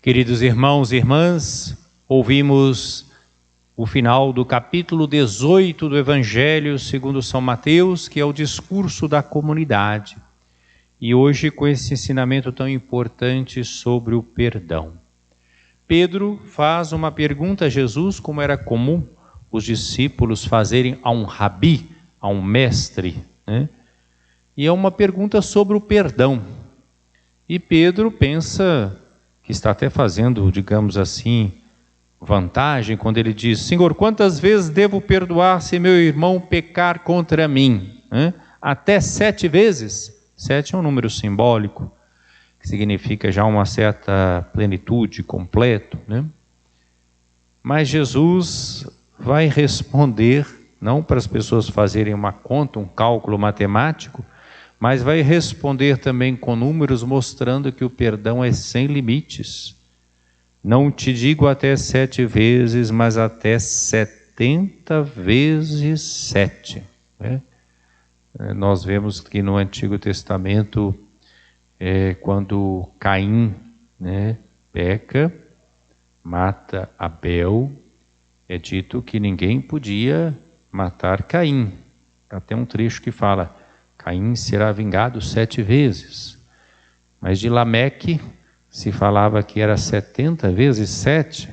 Queridos irmãos e irmãs, ouvimos o final do capítulo 18 do Evangelho segundo São Mateus, que é o discurso da comunidade. E hoje com esse ensinamento tão importante sobre o perdão. Pedro faz uma pergunta a Jesus, como era comum os discípulos fazerem a um rabi, a um mestre, né? E é uma pergunta sobre o perdão. E Pedro pensa que está até fazendo, digamos assim, vantagem quando ele diz: Senhor, quantas vezes devo perdoar se meu irmão pecar contra mim? Até 7 vezes? 7 é um número simbólico, que significa já uma certa plenitude, completo, né? Mas Jesus vai responder, não para as pessoas fazerem uma conta, um cálculo matemático, mas vai responder também com números, mostrando que o perdão é sem limites. Não te digo até 7 vezes, mas até 70 vezes 7. Né? Nós vemos que no Antigo Testamento, quando Caim, né, peca, mata Abel, é dito que ninguém podia matar Caim. Até um trecho que fala: Caim será vingado 7 vezes. Mas de Lameque se falava que era 70 vezes 7.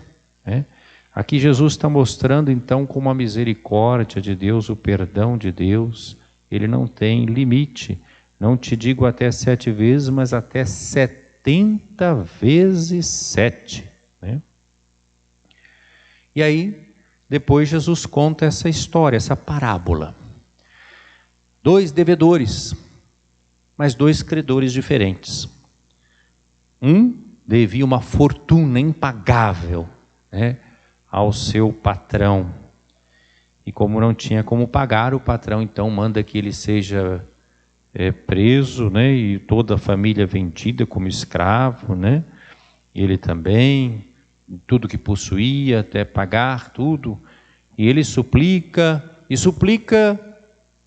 Né? Aqui Jesus está mostrando então como a misericórdia de Deus, o perdão de Deus, ele não tem limite. Não te digo até 7 vezes, mas até 70 vezes 7. Né? E aí, depois Jesus conta essa história, essa parábola. 2 devedores, mas 2 credores diferentes. Um devia uma fortuna impagável, né, ao seu patrão. E como não tinha como pagar, o patrão então manda que ele seja preso, né, e toda a família vendida como escravo, né, ele também, tudo que possuía, até pagar tudo. E ele suplica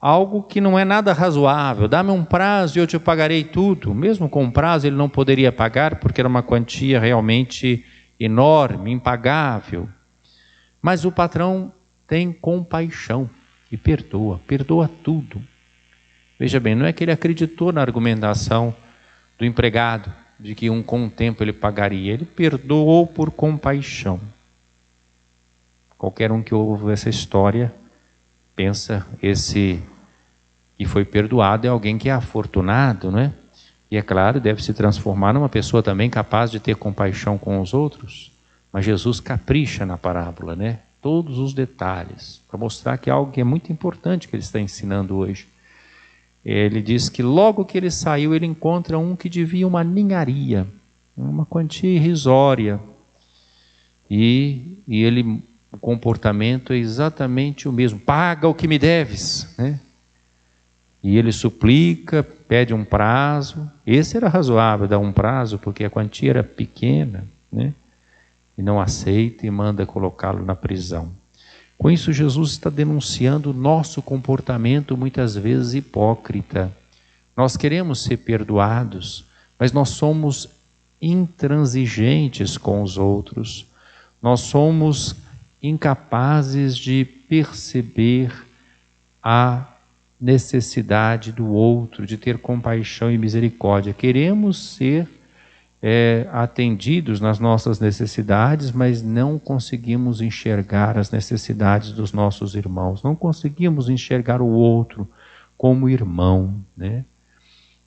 algo que não é nada razoável: dá-me um prazo e eu te pagarei tudo. Mesmo com um prazo ele não poderia pagar, porque era uma quantia realmente enorme, impagável. Mas o patrão tem compaixão e perdoa tudo. Veja bem, não é que ele acreditou na argumentação do empregado, de que com o tempo ele pagaria. Ele perdoou por compaixão. Qualquer um que ouve essa história pensa, esse que foi perdoado é alguém que é afortunado, não é? E é claro, deve se transformar numa pessoa também capaz de ter compaixão com os outros. Mas Jesus capricha na parábola, né? Todos os detalhes, para mostrar que é algo que é muito importante que ele está ensinando hoje. Ele diz que logo que ele saiu, ele encontra um que devia uma ninharia, uma quantia irrisória. E o comportamento é exatamente o mesmo: paga o que me deves, né? E ele suplica, pede um prazo. Esse era razoável, dar um prazo, porque a quantia era pequena, né? E não aceita e manda colocá-lo na prisão. Com isso, Jesus está denunciando o nosso comportamento muitas vezes hipócrita. Nós queremos ser perdoados, mas nós somos intransigentes com os outros. Nós somos incapazes de perceber a necessidade do outro, de ter compaixão e misericórdia. Queremos ser atendidos nas nossas necessidades, mas não conseguimos enxergar as necessidades dos nossos irmãos. Não conseguimos enxergar o outro como irmão, né?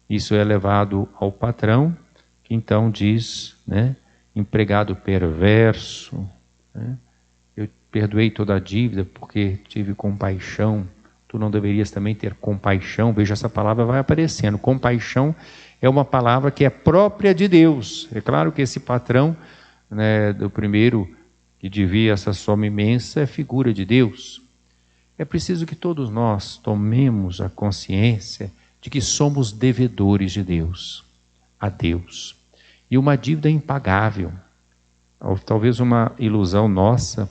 Isso é levado ao patrão, que então diz, né, empregado perverso, né? Eu perdoei toda a dívida porque tive compaixão. Tu não deverias também ter compaixão? Veja, essa palavra vai aparecendo. Compaixão é uma palavra que é própria de Deus. É claro que esse patrão, né, do primeiro que devia essa soma imensa, é figura de Deus. É preciso que todos nós tomemos a consciência de que somos devedores de Deus, a Deus. E uma dívida impagável. Talvez uma ilusão nossa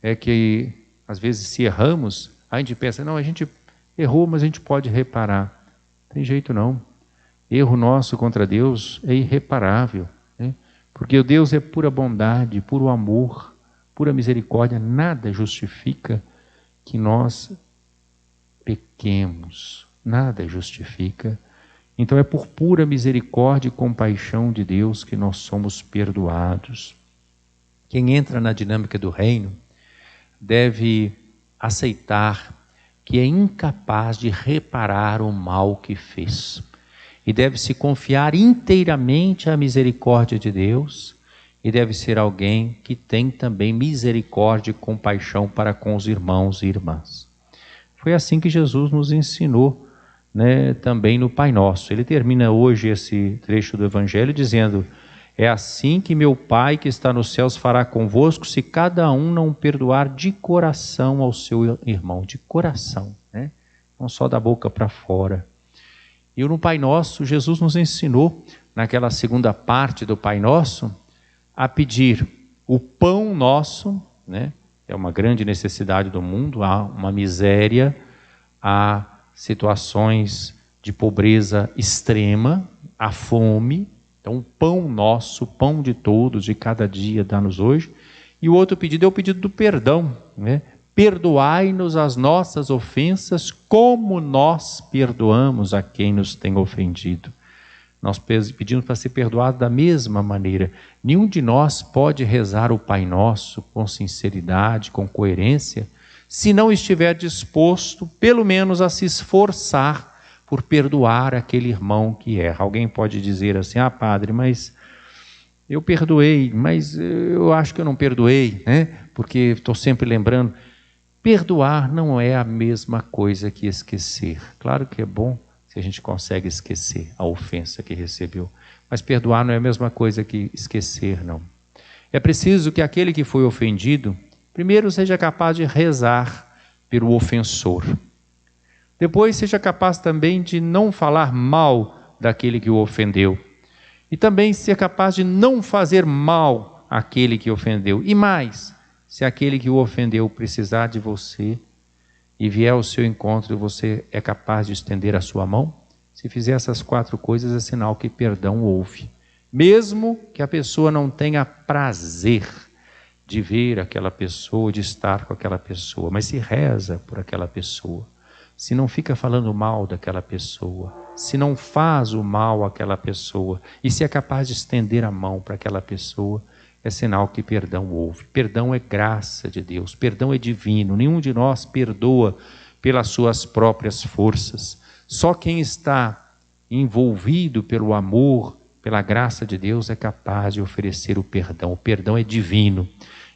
é que, às vezes, se erramos, a gente pensa: não, a gente errou, mas a gente pode reparar. Não tem jeito não. Erro nosso contra Deus é irreparável, né? Porque o Deus é pura bondade, puro amor, pura misericórdia. Nada justifica que nós pequemos, nada justifica. Então é por pura misericórdia e compaixão de Deus que nós somos perdoados. Quem entra na dinâmica do reino deve aceitar que é incapaz de reparar o mal que fez. E deve se confiar inteiramente à misericórdia de Deus. E deve ser alguém que tem também misericórdia e compaixão para com os irmãos e irmãs. Foi assim que Jesus nos ensinou, também no Pai Nosso. Ele termina hoje esse trecho do Evangelho dizendo: é assim que meu Pai que está nos céus fará convosco, se cada um não perdoar de coração ao seu irmão. De coração, não só da boca para fora. E no Pai Nosso, Jesus nos ensinou, naquela segunda parte do Pai Nosso, a pedir o pão nosso, é uma grande necessidade do mundo, há uma miséria, há situações de pobreza extrema, há fome. Então, o pão nosso, o pão de todos, de cada dia, dá-nos hoje. E o outro pedido é o pedido do perdão, Perdoai-nos as nossas ofensas, como nós perdoamos a quem nos tem ofendido. Nós pedimos para ser perdoado da mesma maneira. Nenhum de nós pode rezar o Pai Nosso com sinceridade, com coerência, se não estiver disposto, pelo menos, a se esforçar por perdoar aquele irmão que erra. Alguém pode dizer assim: ah, padre, mas eu perdoei, mas eu acho que eu não perdoei, porque estou sempre lembrando. Perdoar não é a mesma coisa que esquecer. Claro que é bom se a gente consegue esquecer a ofensa que recebeu, mas perdoar não é a mesma coisa que esquecer, não. É preciso que aquele que foi ofendido, primeiro seja capaz de rezar pelo ofensor. Depois seja capaz também de não falar mal daquele que o ofendeu. E também ser capaz de não fazer mal àquele que ofendeu. E mais, se aquele que o ofendeu precisar de você e vier ao seu encontro, você é capaz de estender a sua mão? Se fizer essas 4 coisas, é sinal que perdão houve. Mesmo que a pessoa não tenha prazer de ver aquela pessoa, de estar com aquela pessoa, mas se reza por aquela pessoa, se não fica falando mal daquela pessoa, se não faz o mal àquela pessoa e se é capaz de estender a mão para aquela pessoa, é sinal que perdão houve. Perdão é graça de Deus, perdão é divino. Nenhum de nós perdoa pelas suas próprias forças. Só quem está envolvido pelo amor, pela graça de Deus, é capaz de oferecer o perdão. O perdão é divino.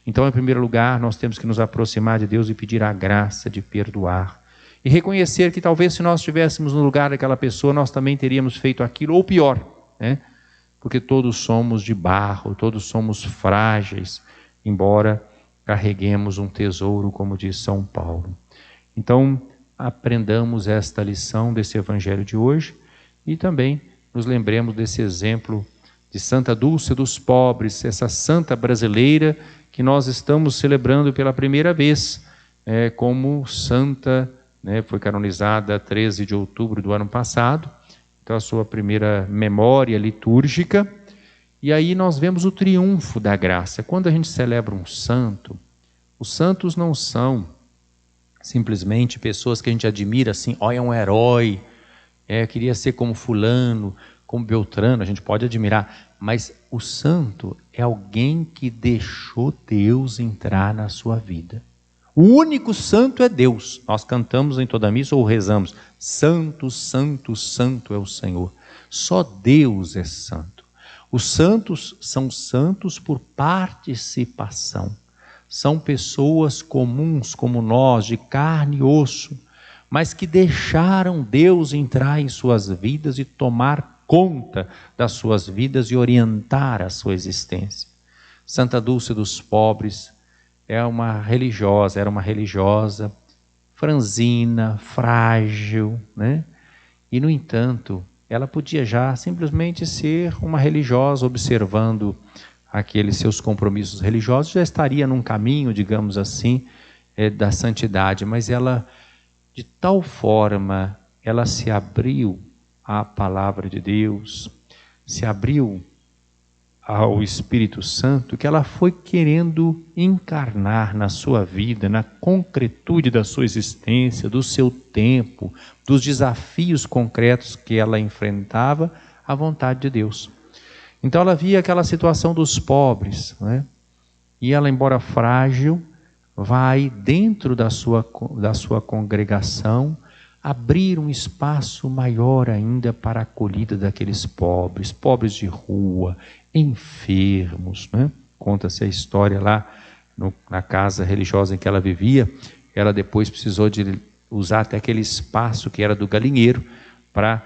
Então, em primeiro lugar, nós temos que nos aproximar de Deus e pedir a graça de perdoar. E reconhecer que talvez se nós estivéssemos no lugar daquela pessoa, nós também teríamos feito aquilo, ou pior, porque todos somos de barro, todos somos frágeis, embora carreguemos um tesouro, como diz São Paulo. Então, aprendamos esta lição desse Evangelho de hoje e também nos lembremos desse exemplo de Santa Dulce dos Pobres, essa santa brasileira que nós estamos celebrando pela primeira vez, como santa, foi canonizada 13 de outubro do ano passado, então a sua primeira memória litúrgica, e aí nós vemos o triunfo da graça. Quando a gente celebra um santo, os santos não são simplesmente pessoas que a gente admira assim, olha, é um herói, queria ser como fulano, como Beltrano, a gente pode admirar, mas o santo é alguém que deixou Deus entrar na sua vida. O único santo é Deus. Nós cantamos em toda a missa ou rezamos: Santo, Santo, Santo é o Senhor. Só Deus é santo. Os santos são santos por participação. São pessoas comuns como nós, de carne e osso, mas que deixaram Deus entrar em suas vidas e tomar conta das suas vidas e orientar a sua existência. Santa Dulce dos Pobres era uma religiosa franzina, frágil, E, no entanto, ela podia já simplesmente ser uma religiosa, observando aqueles seus compromissos religiosos, já estaria num caminho, digamos assim, da santidade, mas ela, de tal forma, ela se abriu à palavra de Deus, se abriu ao Espírito Santo que ela foi querendo encarnar na sua vida, na concretude da sua existência, do seu tempo, dos desafios concretos que ela enfrentava, a vontade de Deus. Então ela via aquela situação dos pobres, né? E ela, embora frágil, vai dentro da sua congregação abrir um espaço maior ainda para a acolhida daqueles pobres, pobres de rua, enfermos, né? Conta-se a história lá na casa religiosa em que ela vivia. Ela depois precisou de usar até aquele espaço que era do galinheiro para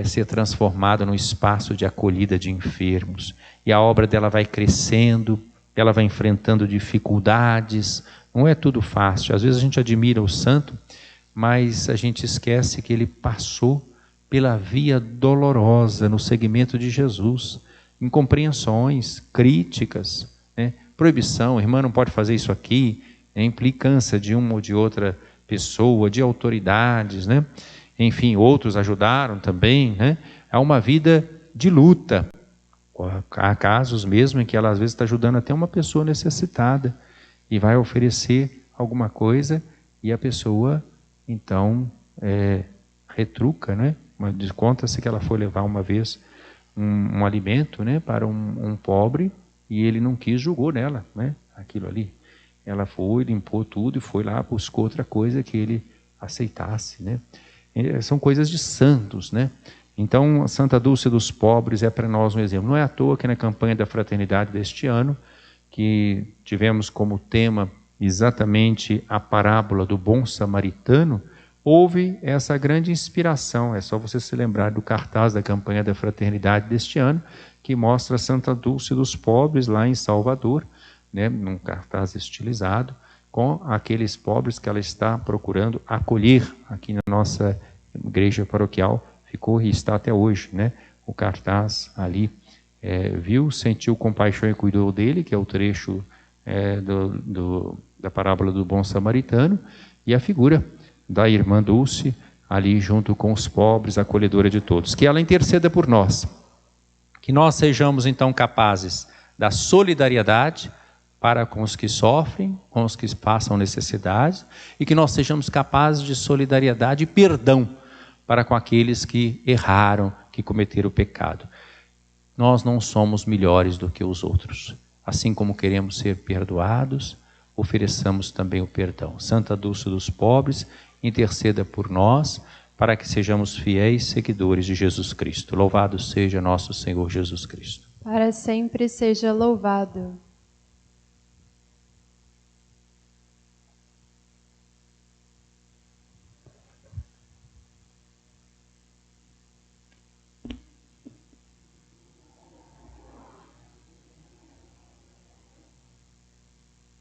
ser transformado num espaço de acolhida de enfermos. E a obra dela vai crescendo, ela vai enfrentando dificuldades, não é tudo fácil. Às vezes a gente admira o santo, mas a gente esquece que ele passou pela via dolorosa no seguimento de Jesus, incompreensões, críticas, né? Proibição, irmã não pode fazer isso aqui, né? Implicância de uma ou de outra pessoa, de autoridades, né? Enfim, outros ajudaram também, né? É uma vida de luta. Há casos mesmo em que ela às vezes está ajudando até uma pessoa necessitada e vai oferecer alguma coisa e a pessoa então retruca, né? Conta-se que ela foi levar uma vez um alimento, né, para um pobre e ele não quis, julgou nela, né, aquilo ali. Ela foi, limpou tudo e foi lá, buscou outra coisa que ele aceitasse, né? São coisas de santos, né? Então, a Santa Dulce dos Pobres é para nós um exemplo. Não é à toa que na campanha da fraternidade deste ano, que tivemos como tema exatamente a parábola do bom samaritano, houve essa grande inspiração. É só você se lembrar do cartaz da campanha da fraternidade deste ano, que mostra a Santa Dulce dos Pobres lá em Salvador, né, num cartaz estilizado, com aqueles pobres que ela está procurando acolher aqui na nossa igreja paroquial. Ficou e está até hoje, né? O cartaz ali, viu, sentiu compaixão e cuidou dele, que é o trecho da parábola do bom samaritano, e a figura da irmã Dulce ali junto com os pobres, acolhedora de todos. Que ela interceda por nós, que nós sejamos então capazes da solidariedade para com os que sofrem, com os que passam necessidades, e que nós sejamos capazes de solidariedade e perdão para com aqueles que erraram, que cometeram o pecado. Nós não somos melhores do que os outros. Assim como queremos ser perdoados, ofereçamos também o perdão. Santa Dulce dos Pobres, interceda por nós, para que sejamos fiéis seguidores de Jesus Cristo. Louvado seja nosso Senhor Jesus Cristo. Para sempre seja louvado.